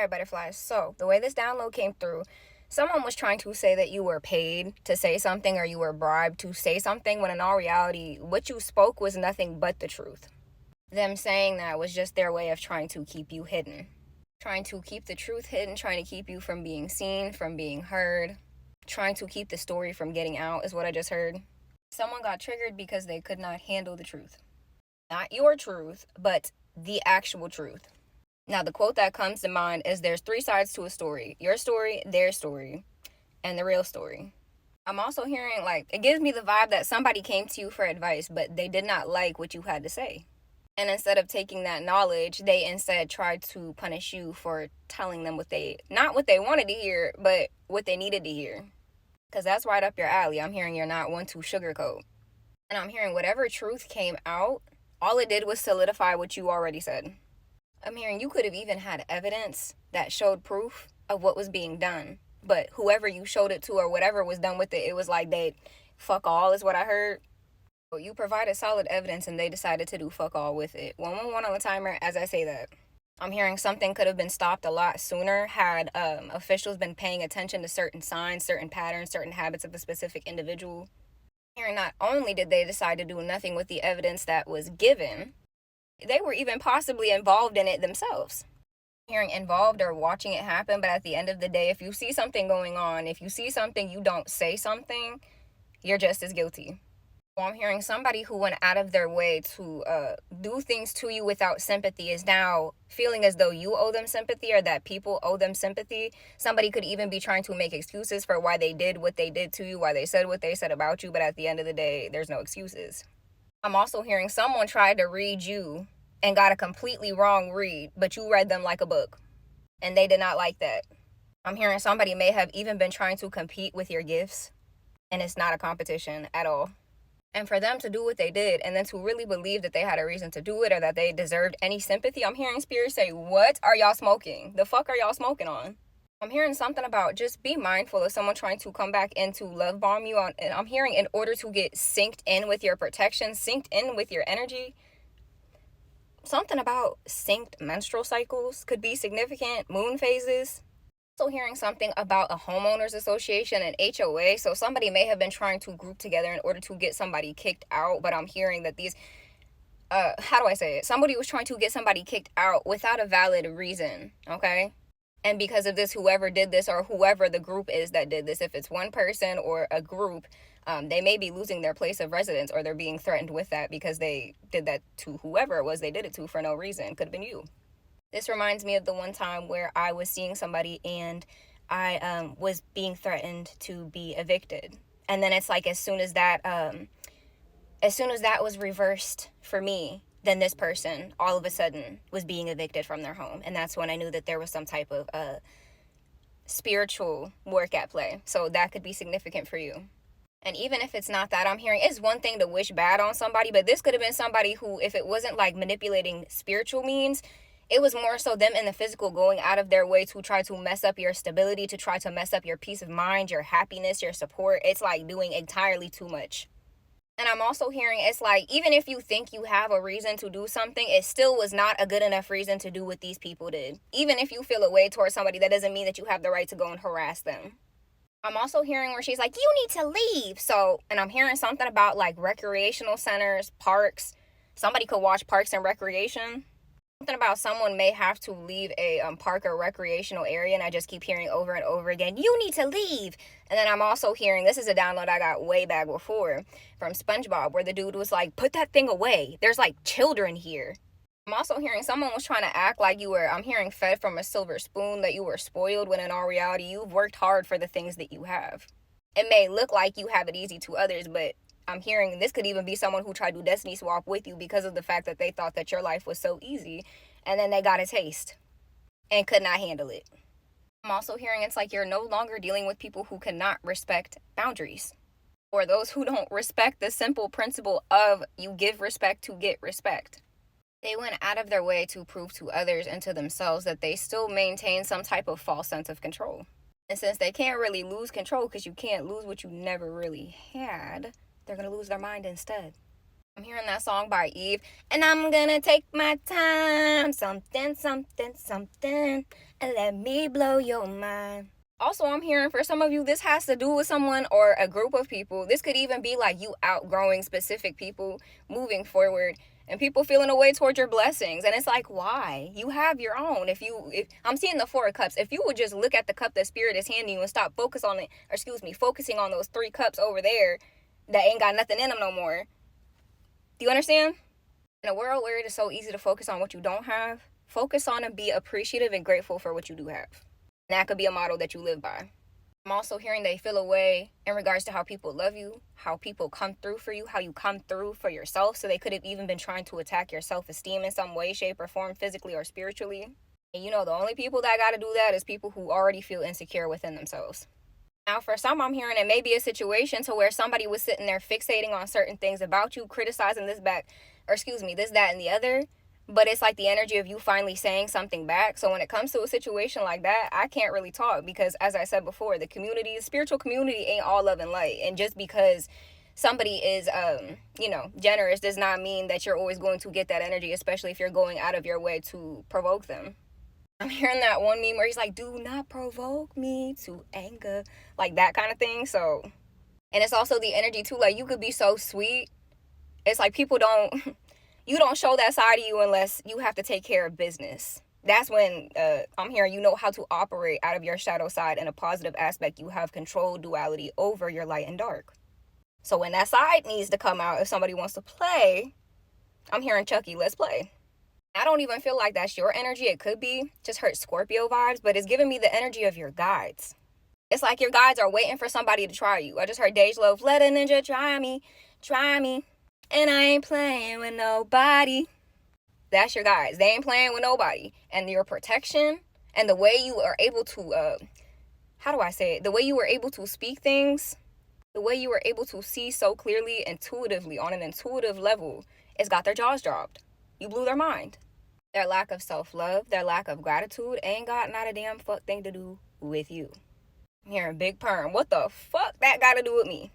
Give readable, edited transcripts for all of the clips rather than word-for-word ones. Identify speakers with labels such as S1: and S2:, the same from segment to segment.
S1: Alright, butterflies. So, the way this download came through, someone was trying to say that you were paid to say something or you were bribed to say something, when in all reality, what you spoke was nothing but the truth. Them saying that was just their way of trying to keep you hidden. Trying to keep the truth hidden, trying to keep you from being seen, from being heard. Trying to keep the story from getting out is what I just heard. Someone got triggered because they could not handle the truth. Not your truth, but the actual truth. Now, the quote that comes to mind is there's 3 sides to a story. Your story, their story, and the real story. I'm also hearing, it gives me the vibe that somebody came to you for advice, but they did not like what you had to say. And instead of taking that knowledge, they instead tried to punish you for telling them not what they wanted to hear, but what they needed to hear. Because that's right up your alley. I'm hearing you're not one to sugarcoat. And I'm hearing whatever truth came out, all it did was solidify what you already said. I'm hearing you could have even had evidence that showed proof of what was being done. But whoever you showed it to or whatever was done with it, it was like they fuck all is what I heard. So you provided solid evidence and they decided to do fuck all with it. 111 on the timer as I say that. I'm hearing something could have been stopped a lot sooner had officials been paying attention to certain signs, certain patterns, certain habits of a specific individual. I'm hearing not only did they decide to do nothing with the evidence that was given, they were even possibly involved in it themselves. Hearing involved or watching it happen, but at the end of the day, if you see something going on, if you see something, you don't say something, you're just as guilty. So I'm hearing somebody who went out of their way to do things to you without sympathy is now feeling as though you owe them sympathy or that people owe them sympathy. Somebody could even be trying to make excuses for why they did what they did to you, why they said what they said about you, but at the end of the day, there's no excuses. I'm also hearing someone tried to read you and got a completely wrong read, but you read them like a book, and they did not like that. I'm hearing somebody may have even been trying to compete with your gifts, and it's not a competition at all. And for them to do what they did, and then to really believe that they had a reason to do it or that they deserved any sympathy, I'm hearing spirits say, what are y'all smoking? The fuck are y'all smoking on? I'm hearing something about just be mindful of someone trying to come back in to love bomb you on. And I'm hearing in order to get synced in with your protection, synced in with your energy, something about synced menstrual cycles could be significant, moon phases. Also hearing something about a homeowners association and HOA. So somebody may have been trying to group together in order to get somebody kicked out. But I'm hearing that these, how do I say it? Somebody was trying to get somebody kicked out without a valid reason, okay? And because of this, whoever did this or whoever the group is that did this, if it's one person or a group, they may be losing their place of residence or they're being threatened with that because they did that to whoever it was they did it to for no reason. Could have been you. This reminds me of the one time where I was seeing somebody and I was being threatened to be evicted. And then it's like as soon as that was reversed for me, then this person all of a sudden was being evicted from their home. And that's when I knew that there was some type of spiritual work at play. So that could be significant for you. And even if it's not that, I'm hearing it's one thing to wish bad on somebody, but this could have been somebody who, if it wasn't like manipulating spiritual means, it was more so them in the physical going out of their way to try to mess up your stability, to try to mess up your peace of mind, your happiness, your support. It's like doing entirely too much. And I'm also hearing it's like, even if you think you have a reason to do something, it still was not a good enough reason to do what these people did. Even if you feel a way towards somebody, that doesn't mean that you have the right to go and harass them. I'm also hearing where she's like, you need to leave. So, and I'm hearing something about like recreational centers, parks. Somebody could watch Parks and Recreation. Something about someone may have to leave a park or recreational area, and I just keep hearing over and over again, you need to leave. And then I'm also hearing, this is a download I got way back before from SpongeBob, where the dude was like, put that thing away. There's like children here. I'm also hearing someone was trying to act like you were, I'm hearing fed from a silver spoon, that you were spoiled, when in all reality, you've worked hard for the things that you have. It may look like you have it easy to others, but I'm hearing this could even be someone who tried to destiny swap with you because of the fact that they thought that your life was so easy, and then they got a taste and could not handle it. I'm also hearing it's like you're no longer dealing with people who cannot respect boundaries, or those who don't respect the simple principle of you give respect to get respect. They went out of their way to prove to others and to themselves that they still maintain some type of false sense of control. And since they can't really lose control because you can't lose what you never really had, they're going to lose their mind instead. I'm hearing that song by Eve. And I'm gonna take my time, something, something, something, and let me blow your mind. Also, I'm hearing for some of you, this has to do with someone or a group of people. This could even be like you outgrowing specific people, moving forward, and people feeling a way towards your blessings. And it's like, why? You have your own. If I'm seeing the Four of Cups, if you would just look at the cup that Spirit is handing you and stop focusing on those 3 cups over there that ain't got nothing in them no more. Do you understand? In a world where it is so easy to focus on what you don't have, focus on and be appreciative and grateful for what you do have. And that could be a model that you live by. I'm also hearing they feel a way in regards to how people love you, how people come through for you, how you come through for yourself. So they could have even been trying to attack your self-esteem in some way, shape, or form, physically or spiritually. And you know, the only people that got to do that is people who already feel insecure within themselves. Now, for some, I'm hearing it may be a situation to where somebody was sitting there fixating on certain things about you, criticizing this, that, and the other. But it's like the energy of you finally saying something back. So when it comes to a situation like that, I can't really talk because, as I said before, the spiritual community ain't all love and light. And just because somebody is, generous does not mean that you're always going to get that energy, especially if you're going out of your way to provoke them. I'm hearing that one meme where he's like, do not provoke me to anger, like that kind of thing. So, and it's also the energy too, like you could be so sweet. It's like you don't show that side of you unless you have to take care of business. That's when I'm hearing you know how to operate out of your shadow side in a positive aspect. You have control, duality over your light and dark. So when that side needs to come out, if somebody wants to play, I'm hearing Chucky, let's play. I don't even feel like that's your energy. It could be just hurt Scorpio vibes, but it's giving me the energy of your guides. It's like your guides are waiting for somebody to try you. I just heard Dej Love, let a ninja try me. And I ain't playing with nobody. That's your guides. They ain't playing with nobody. And your protection and the way you are able to, the way you were able to speak things, the way you were able to see so clearly, intuitively, on an intuitive level, it's got their jaws dropped. You blew their mind. Their lack of self-love, their lack of gratitude ain't got not a damn fuck thing to do with you. I'm hearing big perm. What the fuck that got to do with me?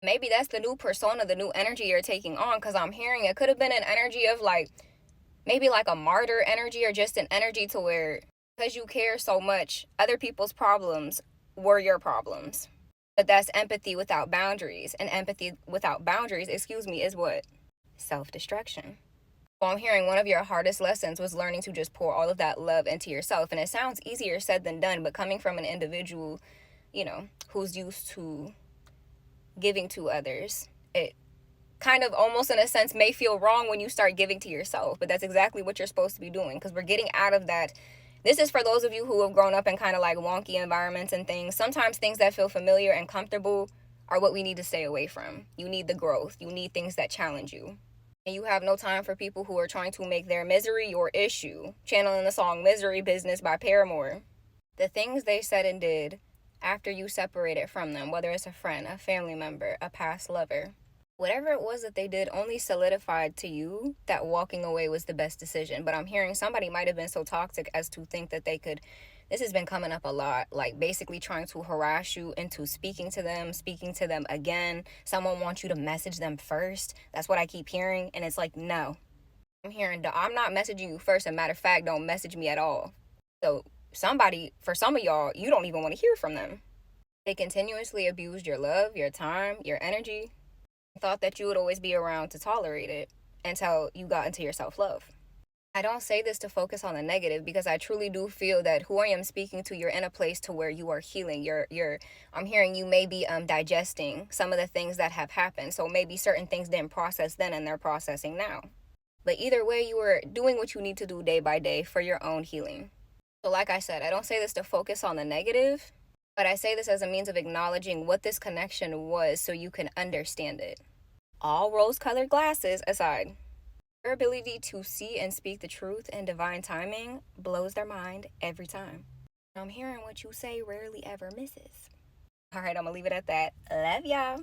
S1: Maybe that's the new persona, the new energy you're taking on, because I'm hearing it could have been an energy of like, maybe like a martyr energy, or just an energy to where, because you care so much, other people's problems were your problems. But that's empathy without boundaries. And empathy without boundaries, is what? Self-destruction. So I'm hearing one of your hardest lessons was learning to just pour all of that love into yourself. And it sounds easier said than done, but coming from an individual, who's used to giving to others, it kind of almost in a sense may feel wrong when you start giving to yourself, but that's exactly what you're supposed to be doing, because we're getting out of that. This is for those of you who have grown up in kind of like wonky environments and things. Sometimes things that feel familiar and comfortable are what we need to stay away from. You need the growth. You need things that challenge you. And you have no time for people who are trying to make their misery your issue. Channeling the song Misery Business by Paramore. The things they said and did after you separated from them, whether it's a friend, a family member, a past lover, whatever it was that they did only solidified to you that walking away was the best decision. But I'm hearing somebody might have been so toxic as to think that they could, this has been coming up a lot, like basically trying to harass you into speaking to them again. Someone wants you to message them first. That's what I keep hearing. And it's like, no. I'm hearing, I'm not messaging you first. And matter of fact, don't message me at all. So for some of y'all, you don't even want to hear from them. They continuously abused your love, your time, your energy. Thought that you would always be around to tolerate it until you got into your self-love. I don't say this to focus on the negative, because I truly do feel that who I am speaking to, you're in a place to where you are healing. I'm hearing you may be digesting some of the things that have happened. So maybe certain things didn't process then and they're processing now. But either way, you are doing what you need to do day by day for your own healing. So like I said, I don't say this to focus on the negative, but I say this as a means of acknowledging what this connection was so you can understand it. All rose-colored glasses aside, your ability to see and speak the truth in divine timing blows their mind every time. I'm hearing what you say rarely ever misses. All right, I'm going to leave it at that. Love y'all.